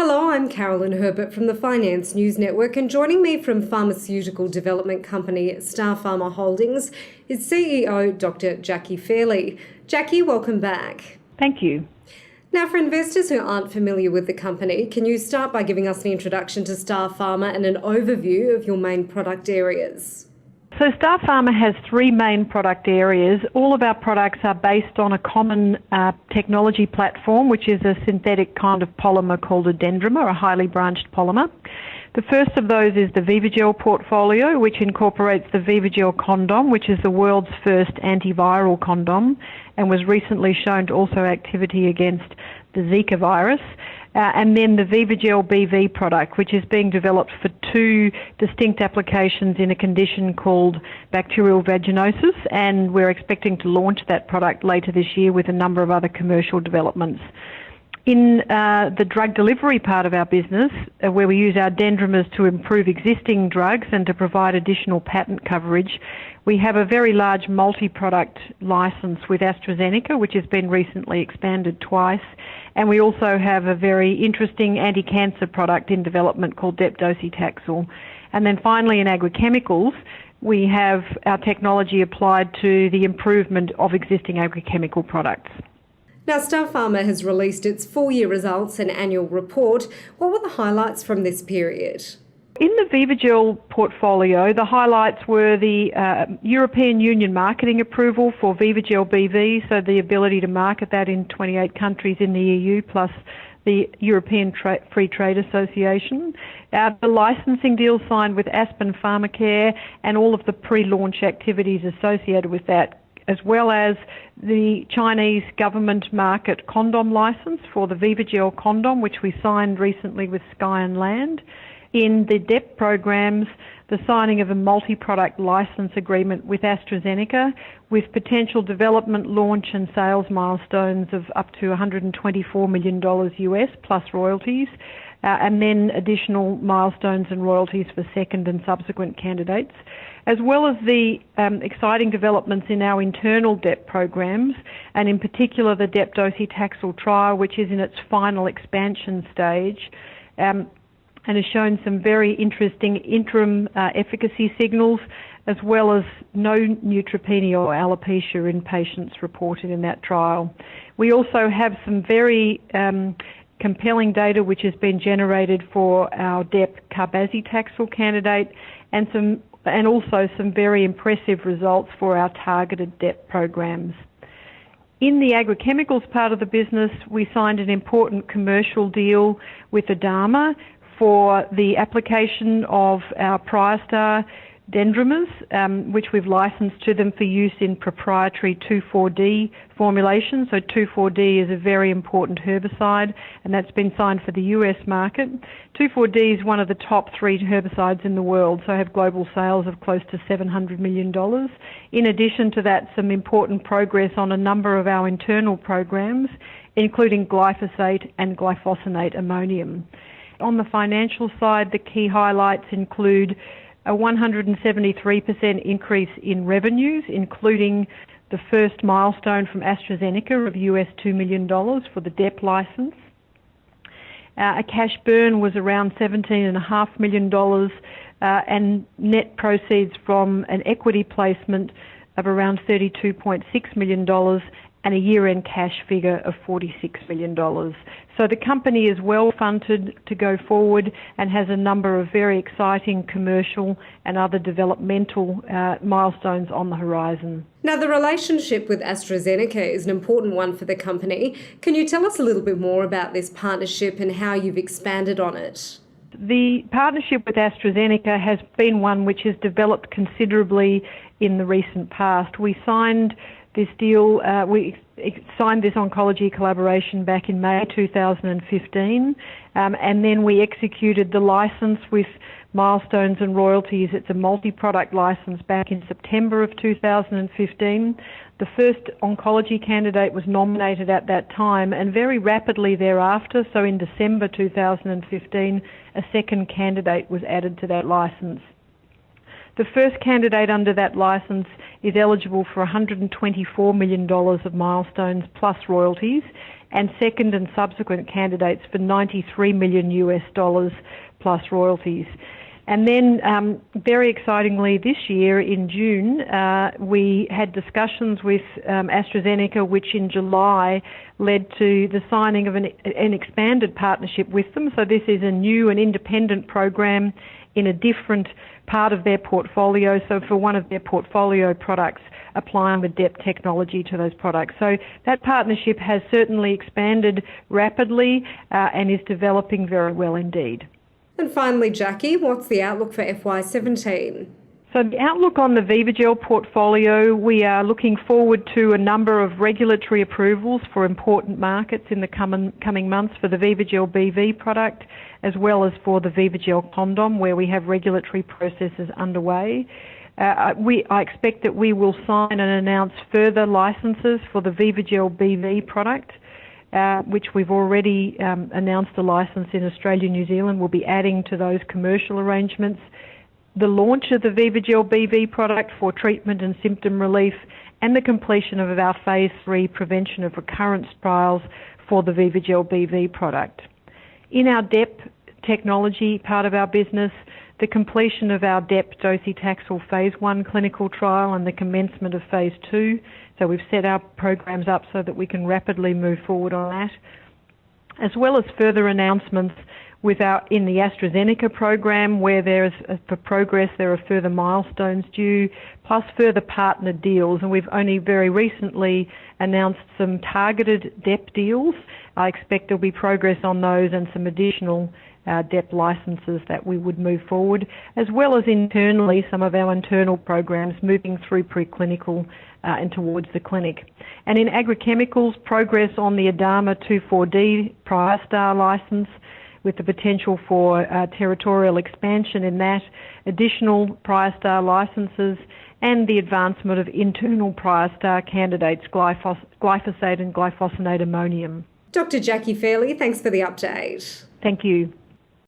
Hello, I'm Carolyn Herbert from the Finance News Network, and joining me from pharmaceutical development company Starpharma Holdings is CEO Dr Jackie Fairley. Jackie, welcome back. Thank you. Now, for investors who aren't familiar with the company, can you start by giving us an introduction to Starpharma and an overview of your main product areas? So Starpharma has three main product areas. All of our products are based on a common technology platform, which is a synthetic kind of polymer called a dendrimer, a highly branched polymer. The first of those is the VivaGel portfolio, which incorporates the VivaGel condom, which is the world's first antiviral condom and was recently shown to also activity against the Zika virus. And then the VivaGel BV product, which is being developed for two distinct applications in a condition called bacterial vaginosis, and we're expecting to launch that product later this year with a number of other commercial developments. In the drug delivery part of our business, where we use our dendrimers to improve existing drugs and to provide additional patent coverage, we have a very large multi-product license with AstraZeneca, which has been recently expanded twice. And we also have a very interesting anti-cancer product in development called depdocetaxel. And then finally, in agrochemicals, we have our technology applied to the improvement of existing agrochemical products. Now, Starpharma has released its full-year results and annual report. What were the highlights from this period? In the VivaGel portfolio, the highlights were the European Union marketing approval for VivaGel BV, so the ability to market that in 28 countries in the EU, plus the European Free Trade Association. The licensing deal signed with Aspen Pharmacare and all of the pre-launch activities associated with that, as well as the Chinese government market condom license for the VivaGel condom, which we signed recently with Sky and Land. In the DEP programs, the signing of a multi-product license agreement with AstraZeneca with potential development, launch and sales milestones of up to $124 million US plus royalties, and then additional milestones and royalties for second and subsequent candidates, as well as the exciting developments in our internal DEP programs, and in particular the depdocetaxel trial, which is in its final expansion stage, and has shown some very interesting interim efficacy signals, as well as no neutropenia or alopecia in patients reported in that trial. We also have some very compelling data which has been generated for our DEP carbazitaxel candidate, and also some very impressive results for our targeted DEP programs. In the agrochemicals part of the business, we signed an important commercial deal with Adama for the application of our Priostar dendrimers, which we've licensed to them for use in proprietary 2,4-D formulation. So 2,4-D is a very important herbicide, and that's been signed for the US market. 2,4-D is one of the top three herbicides in the world, so have global sales of close to $700 million. In addition to that, some important progress on a number of our internal programs, including glyphosate and glyphosate ammonium. On the financial side, the key highlights include a 173% increase in revenues, including the first milestone from AstraZeneca of US $2 million for the DEP license. A cash burn was around $17.5 million, and net proceeds from an equity placement of around $32.6 million, and a year-end cash figure of $46 million. So the company is well funded to go forward and has a number of very exciting commercial and other developmental milestones on the horizon. Now, the relationship with AstraZeneca is an important one for the company. Can you tell us a little bit more about this partnership and how you've expanded on it? The partnership with AstraZeneca has been one which has developed considerably in the recent past. We signed this deal, we signed this oncology collaboration back in May 2015, and then we executed the license with milestones and royalties. It's a multi-product license back in September of 2015. The first oncology candidate was nominated at that time, and very rapidly thereafter, so in December 2015, a second candidate was added to that license. The first candidate under that license is eligible for $124 million of milestones plus royalties and second and subsequent candidates for $93 million plus royalties. And then, very excitingly this year in June, we had discussions with AstraZeneca, which in July led to the signing of an expanded partnership with them. So this is a new and independent program in a different part of their portfolio. So for one of their portfolio products, applying the DEP technology to those products. So that partnership has certainly expanded rapidly and is developing very well indeed. And finally, Jackie, what's the outlook for FY17? So the outlook on the Vivagel portfolio, we are looking forward to a number of regulatory approvals for important markets in the coming months for the Vivagel BV product, as well as for the Vivagel condom, where we have regulatory processes underway. I expect that we will sign and announce further licenses for the Vivagel BV product, which we've already announced a license in Australia and New Zealand. We'll be adding to those commercial arrangements. The launch of the Vivagel BV product for treatment and symptom relief, and the completion of our Phase 3 prevention of recurrence trials for the Vivagel BV product. In our DEP technology part of our business, the completion of our DEP docetaxel Phase 1 clinical trial and the commencement of Phase 2. So we've set our programs up so that we can rapidly move forward on that, as well as further announcements in the AstraZeneca program, where for progress there are further milestones due, plus further partner deals. And we've only very recently announced some targeted DEP deals. I expect there'll be progress on those and some additional DEP licenses that we would move forward, as well as internally some of our internal programs moving through preclinical and towards the clinic. And in agrochemicals, progress on the Adama 2,4-D prior star license, with the potential for territorial expansion in that, additional prior star licenses, and the advancement of internal prior star candidates, glyphosate and glyphosate ammonium. Dr Jackie Fairley, thanks for the update. Thank you.